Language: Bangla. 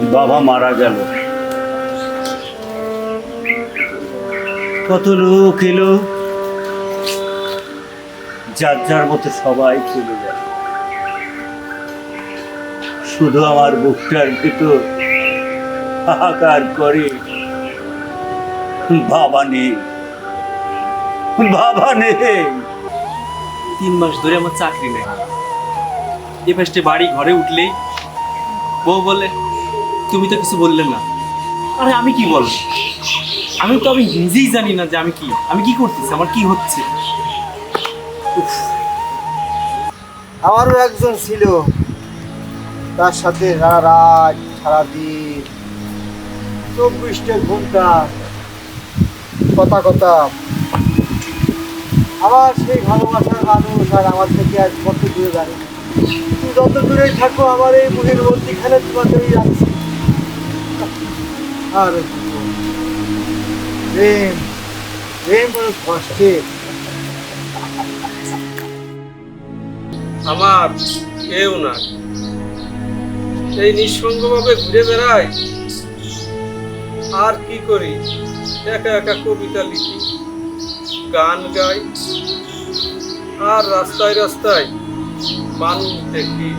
বাবা মারা গেল, কত লোক এলো, যার যার মতো সবাই চলে গেল। শুধু আমার বুকটার ভিতর হাহাকার করে, বাবা নেই, বাবা নেই। 3 মাস ধরে আমার চাকরি নেই। এই ফার্স্টে বাড়ি ঘরে উঠলেই বউ বলে তুমি তো কিছু বললে না। আরে আমি কি বলবো? আমি নিজেই জানি না যে আমি কি করতেছি, আমার কি হচ্ছে। উফ, আমারও একজন ছিল, তার সাথে সারা রাত সারাদিন 24টা ঘন্টা কথা কথা। আমার সেই ভালোবাসার মানুষ আর আমার থেকে আজ কত দূরে দাঁড়িয়ে। তুমি যত দূরেই থাকো, আমার এই মুখের মধ্যেখানে তোমাকেই রাখছি। আর প্রেম প্রেম বড় কষ্টের। আমার কেউ না, এই নিঃসঙ্গভাবে ঘুরে বেড়াই। আর কি করি, একা একা কবিতা লিখি, গান গাই, আর রাস্তায় রাস্তায় মানুষ দেখি।